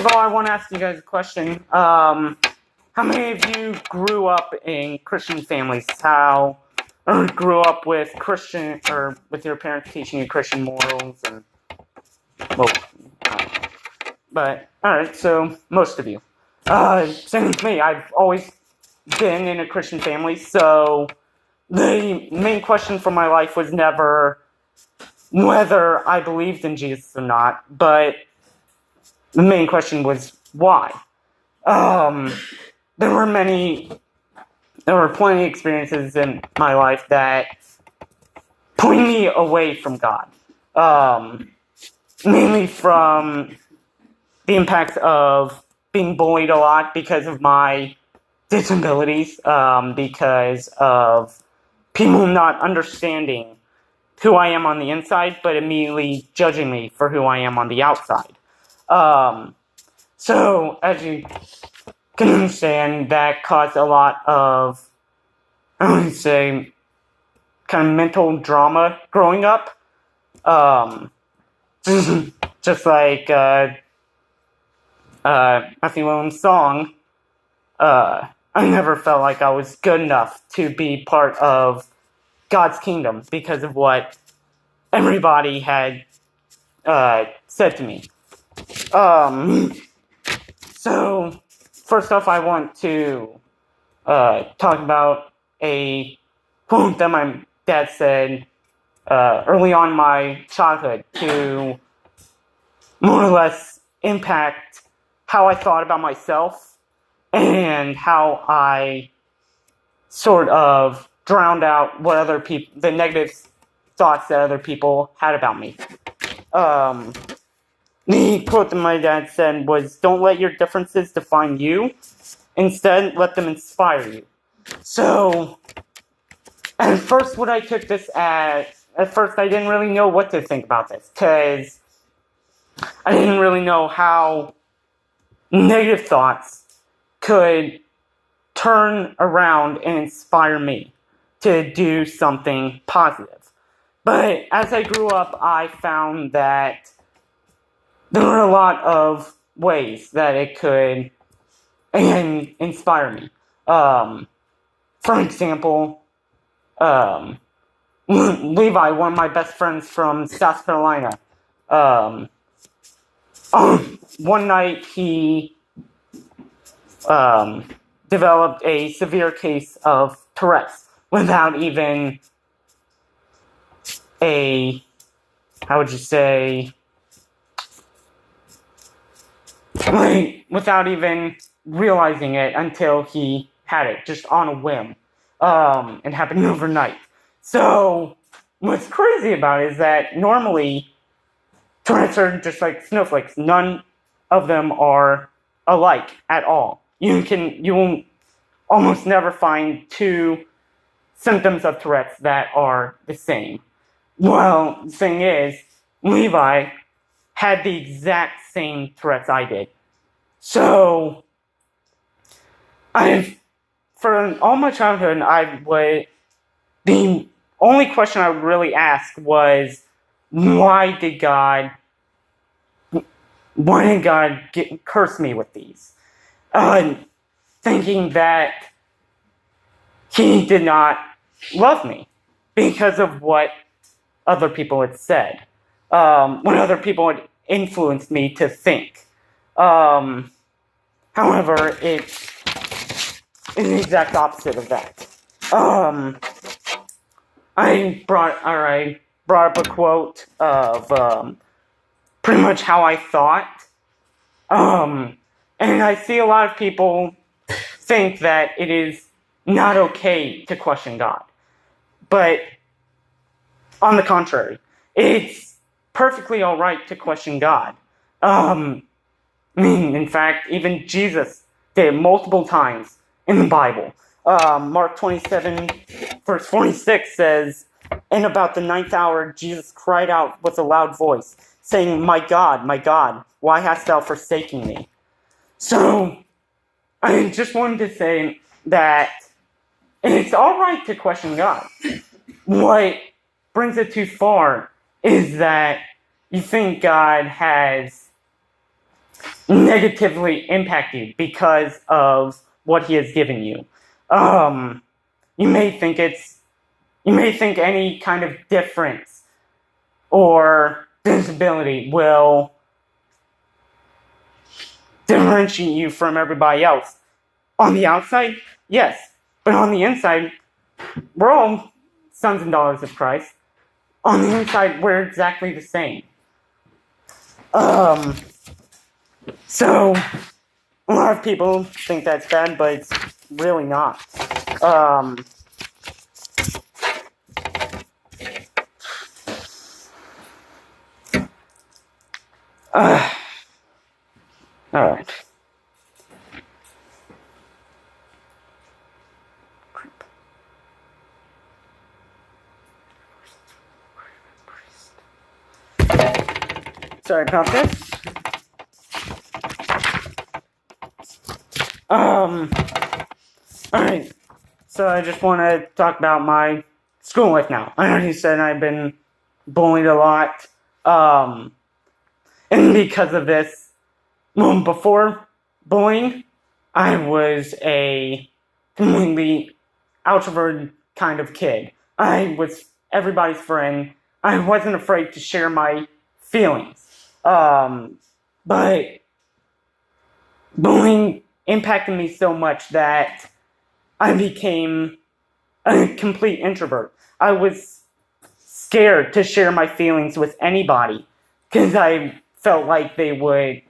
of all, I want to ask you guys a question. How many of you grew up in Christian families? Or grew up with Christian, or with your parents teaching you Christian morals and, well, but, alright, so, most of you. Same with me, I've always been in a Christian family, so the main question for my life was never whether I believed in Jesus or not, but the main question was why. There were plenty of experiences in my life that pointed me away from God. Mainly from the impact of being bullied a lot because of my disabilities, because of people not understanding who I am on the inside, but immediately judging me for who I am on the outside. So, as you can understand, that caused a lot of, I would say, kind of mental drama growing up. Just like Matthew Williams' song, I never felt like I was good enough to be part of God's kingdom because of what everybody had said to me. So, first off, I want to talk about a quote that my dad said early on in my childhood to more or less impact how I thought about myself and how I sort of drowned out what other people, the negative thoughts that other people had about me. The quote that my dad said was, "Don't let your differences define you. Instead, let them inspire you." So, at first I didn't really know what to think about this, because I didn't really know how negative thoughts could turn around and inspire me to do something positive. But as I grew up, I found that there were a lot of ways that it could inspire me. For example, Levi, one of my best friends from South Carolina, one night he developed a severe case of Tourette's without even without even realizing it until he had it, just on a whim. It happened overnight. So, what's crazy about it is that normally Tourette's are just like snowflakes. None of them are alike at all. You will almost never find two symptoms of Tourette's that are the same. Well, the thing is, Levi had the exact same Tourette's I did. So, for all my childhood, the only question I would really ask was, why did God curse me with these? Thinking that he did not love me because of what other people had said, what other people had influenced me to think. However, it's the exact opposite of that. I brought up a quote of pretty much how I thought. And I see a lot of people think that it is not okay to question God. But on the contrary, it's perfectly alright to question God. In fact, even Jesus did it multiple times in the Bible. Mark 27, verse 46 says, "And about the 9th hour, Jesus cried out with a loud voice, saying, my God, why hast thou forsaken me?" So, I just wanted to say that it's alright to question God. What brings it too far is that you think God has negatively impact you because of what he has given you. You may think any kind of difference or disability will differentiate you from everybody else. On the outside, yes, but on the inside, we're all sons and daughters of Christ. On the inside, we're exactly the same. So a lot of people think that's bad, but it's really not. Alright. Sorry about this. Alright. So I just want to talk about my school life now. I already said I've been bullied a lot. And because of this, before bullying, I was a completely outrovert kind of kid. I was everybody's friend. I wasn't afraid to share my feelings. But bullying impacted me so much that I became a complete introvert. I was scared to share my feelings with anybody because I felt like they would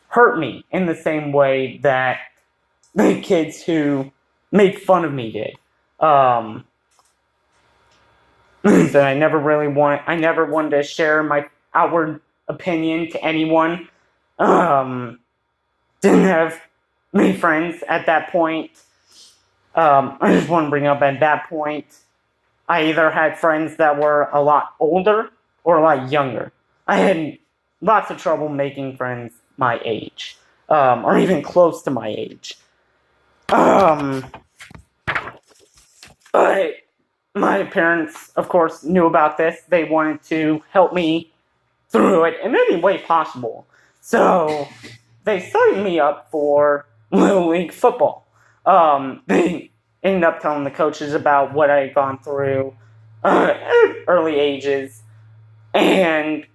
hurt me in the same way that the kids who made fun of me did. So I never wanted to share my outward opinion to anyone. Didn't have many friends at that point. I just want to bring up at that point, I either had friends that were a lot older or a lot younger. I had lots of trouble making friends my age, or even close to my age. But my parents, of course, knew about this. They wanted to help me through it in any way possible. So they signed me up for Little League football. They ended up telling the coaches about what I had gone through at early ages, and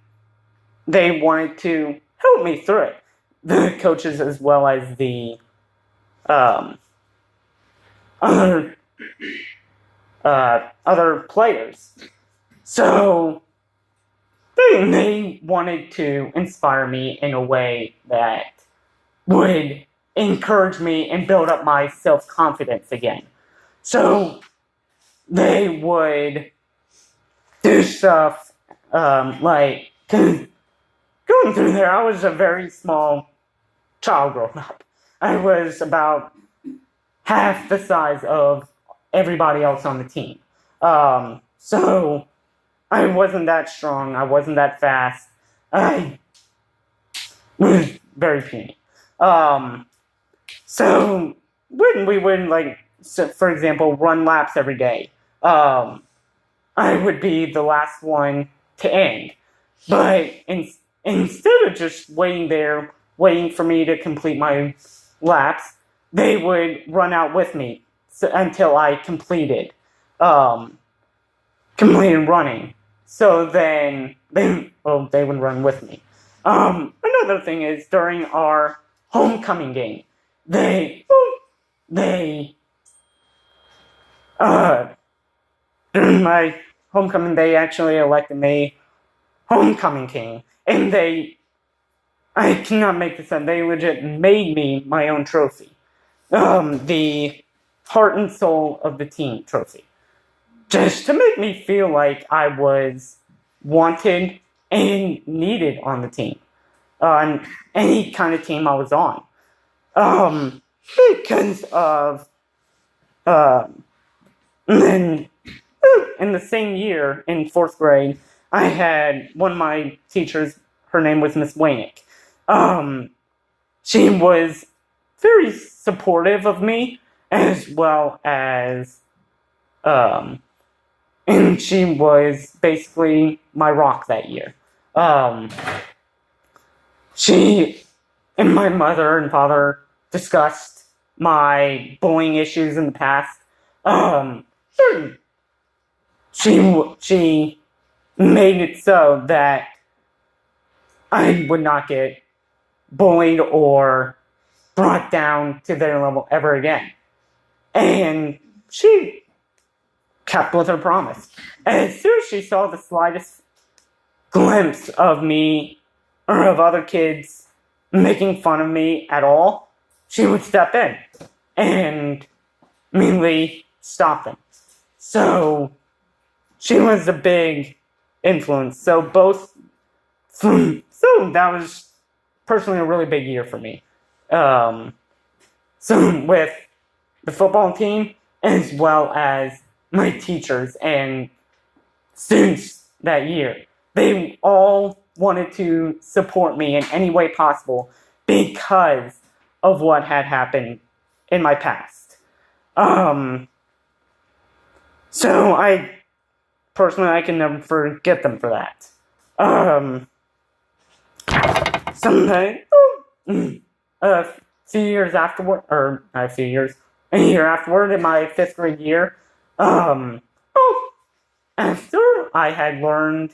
they wanted to help me through it. The coaches as well as the other players. So they wanted to inspire me in a way that would encourage me and build up my self-confidence again. So they would do stuff like going through there. I was a very small child growing up. I was about half the size of everybody else on the team. So I wasn't that strong. I wasn't that fast. I was very puny. So when we would, for example, run laps every day, I would be the last one to end. But instead of just waiting there, waiting for me to complete my laps, they would run out with me until I completed running. So then they would run with me. Another thing is during our homecoming game, during my homecoming, they actually elected me homecoming king, and I cannot make this up, they legit made me my own trophy. The heart and soul of the team trophy. Just to make me feel like I was wanted and needed on the team. On any kind of team I was on. Because of, then in the same year, in 4th grade, I had one of my teachers, her name was Miss Wainick. She was very supportive of me, as well as, and she was basically my rock that year. She and my mother and father discussed my bullying issues in the past, um, she made it so that I would not get bullied or brought down to their level ever again. And she kept with her promise. And as soon as she saw the slightest glimpse of me or of other kids making fun of me at all, she would step in and immediately stop them. So she was a big influence. So that was personally a really big year for me. So with the football team, as well as my teachers and students that year, they all wanted to support me in any way possible because of what had happened in my past. So I can never forget them for that. Sometime, a few years afterward, or not a few years, a year afterward, in my 5th grade year, after I had learned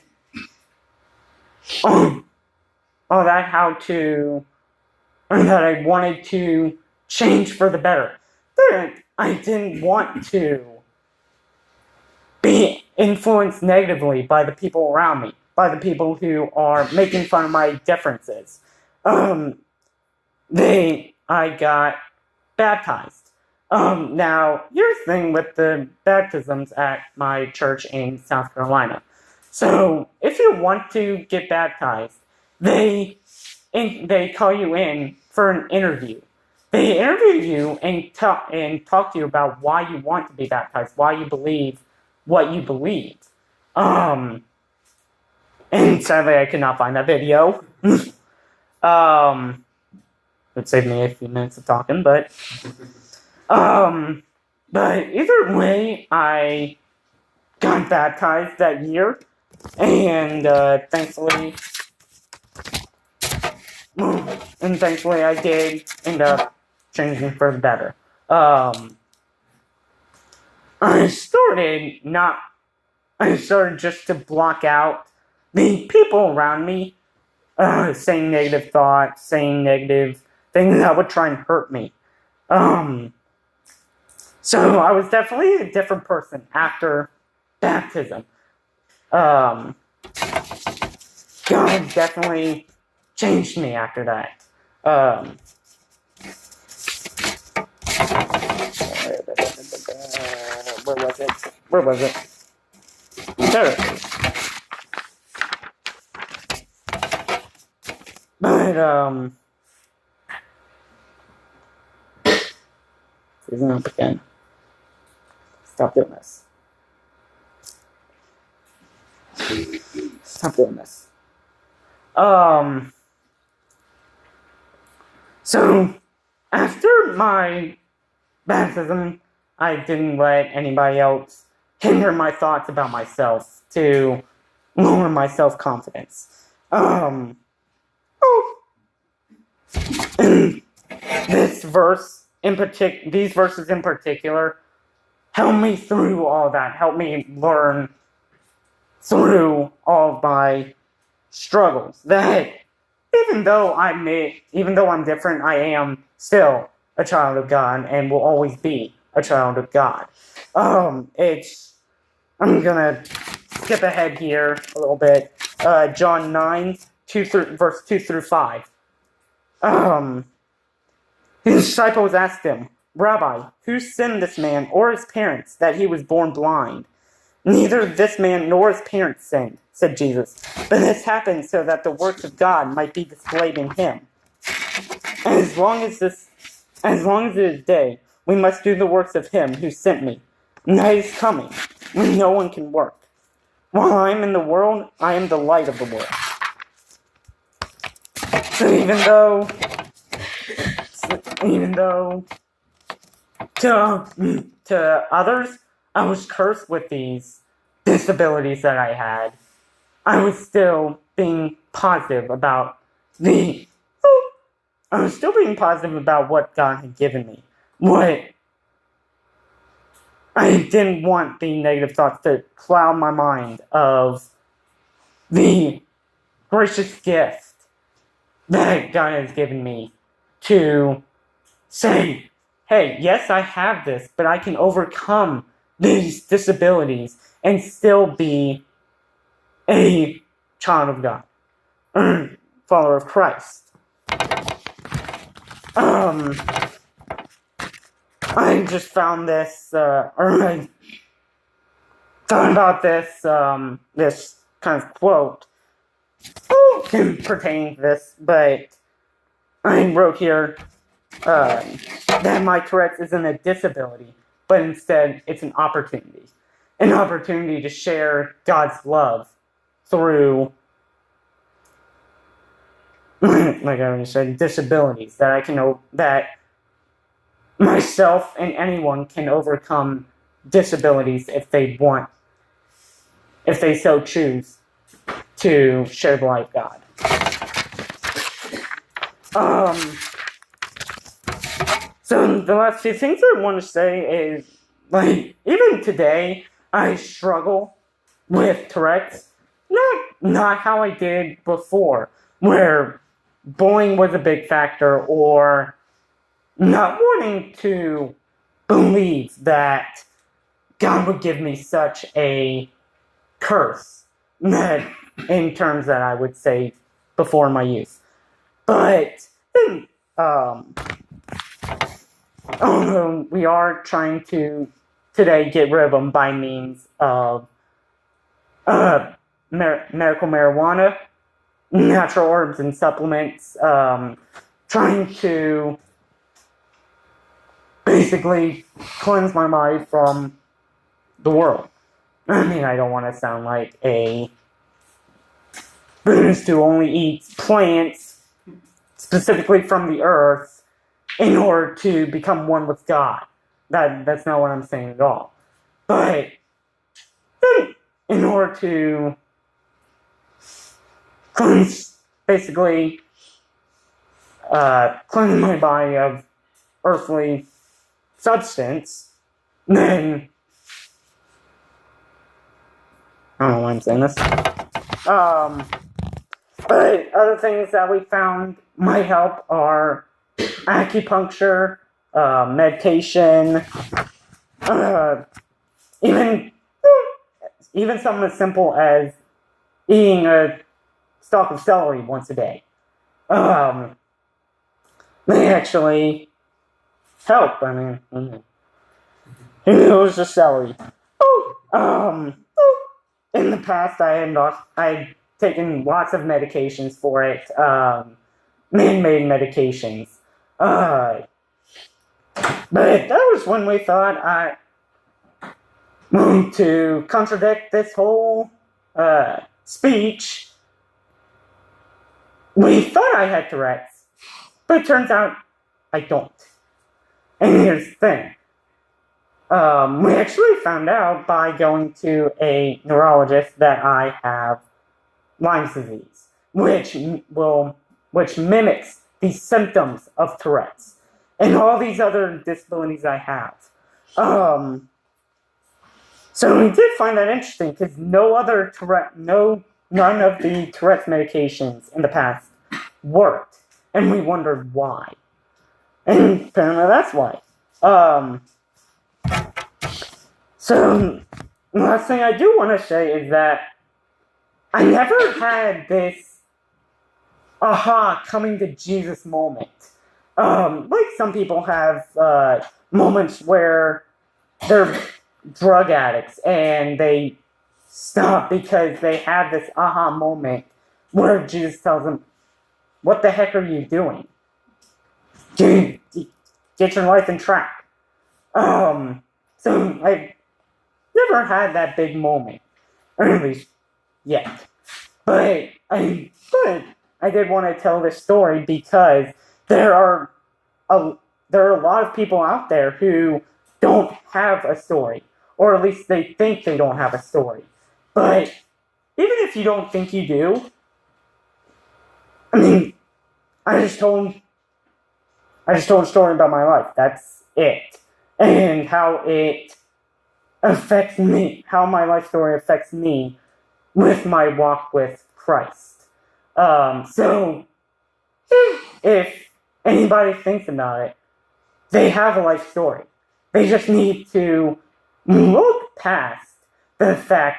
that I wanted to change for the better, that I didn't want to be influenced negatively by the people around me, by the people who are making fun of my differences. I got baptized. Now, here's the thing with the baptisms at my church in South Carolina. So, if you want to get baptized, they call you in for an interview. They interview you and talk to you about why you want to be baptized, why you believe what you believe. And sadly, I could not find that video. It saved me a few minutes of talking, but either way, I got baptized that year, and thankfully I did end up changing for the better. I started just to block out the people around me, saying negative thoughts, saying negative things that would try and hurt me. So I was definitely a different person after baptism. God definitely changed me after that. Where was it? There it is. But, freezing up again. Stop doing this. Stop doing this. So, after my baptism, I didn't let anybody else hinder my thoughts about myself to lower my self-confidence. These verses in particular, helped me through all that, helped me learn through all of my struggles. That even though I'm different, I am still a child of God and will always be a child of God. I'm gonna skip ahead here a little bit. John 9, verse 2 through 5. His disciples asked him, "Rabbi, who sinned, this man or his parents, that he was born blind?" "Neither this man nor his parents sinned," said Jesus, "but this happened so that the works of God might be displayed in him. And as long as it is day, we must do the works of him who sent me. Night is coming, when no one can work. While I am in the world, I am the light of the world." So even though to others, I was cursed with these disabilities that I had, I was still being positive about the I was still being positive about what God had given me. What I didn't want the negative thoughts to cloud my mind of the gracious gift that God has given me to say, hey, yes, I have this, but I can overcome these disabilities and still be a child of God, follower of Christ. I just found this, or I thought about this, this kind of quote pertaining to this, but I wrote here that my Tourette's isn't a disability, but instead it's an opportunity. An opportunity to share God's love through, like I already said, disabilities, that I can, that myself and anyone can overcome disabilities if they want, if they so choose to share the light of God. So the last few things I want to say is, like, even today, I struggle with Tourette's. Not how I did before, where bullying was a big factor, or not wanting to believe that God would give me such a curse, that in terms that I would say before my youth. But we are trying to today get rid of them by means of medical marijuana, natural herbs and supplements, trying to basically cleanse my mind from the world. I mean, I don't want to sound like a Buddhist who only eats plants specifically from the earth in order to become one with God. That's not what I'm saying at all. But in order to cleanse, basically, cleanse my body of earthly substance, then I don't know why I'm saying this. But other things that we found might help are acupuncture, meditation, even something as simple as eating a stalk of celery once a day. They actually help. I mean, it was just celery. In the past, I'd taken lots of medications for it, man-made medications. But that was when we thought to contradict this whole speech, we thought I had Tourette's, but it turns out I don't. And here's the thing. We actually found out by going to a neurologist that I have Lyme's disease, which mimics the symptoms of Tourette's and all these other disabilities I have. So we did find that interesting because none of the Tourette's medications in the past worked, and we wondered why. And apparently that's why. So, the last thing I do want to say is that I never had this coming to Jesus moment. Like some people have moments where they're drug addicts and they stop because they have this moment where Jesus tells them, what the heck are you doing? Get your life in track. So I've never had that big moment, or at least yet. But I did want to tell this story because there are a lot of people out there who don't have a story, or at least they think they don't have a story. But even if you don't think you do, I mean, I just told I just told a story about my life. That's it. And how it affects me, how my life story affects me with my walk with Christ. So, if anybody thinks about it, they have a life story. They just need to look past the thought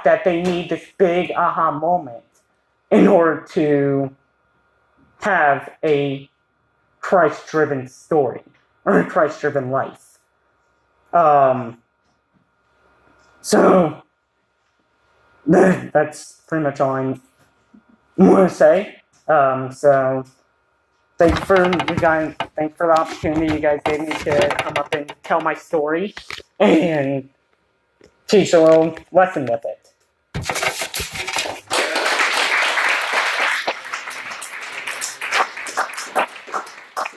that they need this big aha moment in order to have a Christ-driven story or a Christ-driven life. So that's pretty much all I want to say. So thanks for the opportunity you guys gave me to come up and tell my story and teach a little lesson with it.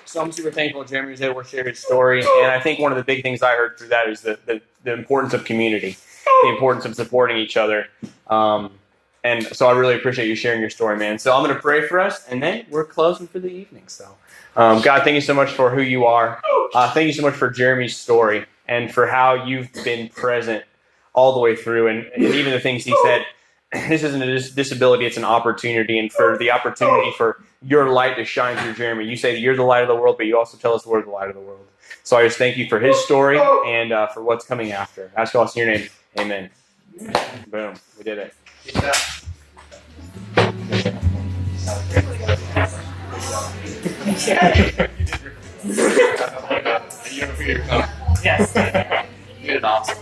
So I'm super thankful Jeremy was able to share his story, and I think one of the big things I heard through that is the importance of community, the importance of supporting each other. And so I really appreciate you sharing your story, man. So I'm going to pray for us, and then we're closing for the evening. So, God, thank you so much for who you are. Thank you so much for Jeremy's story and for how you've been present all the way through, and even the things he said. This isn't a disability, it's an opportunity, and for the opportunity for your light to shine through Jeremy. You say that you're the light of the world, but you also tell us we're the light of the world. So I just thank you for his story and for what's coming after. I ask all in your name. Amen. Boom. We did it. Yes. You did awesome.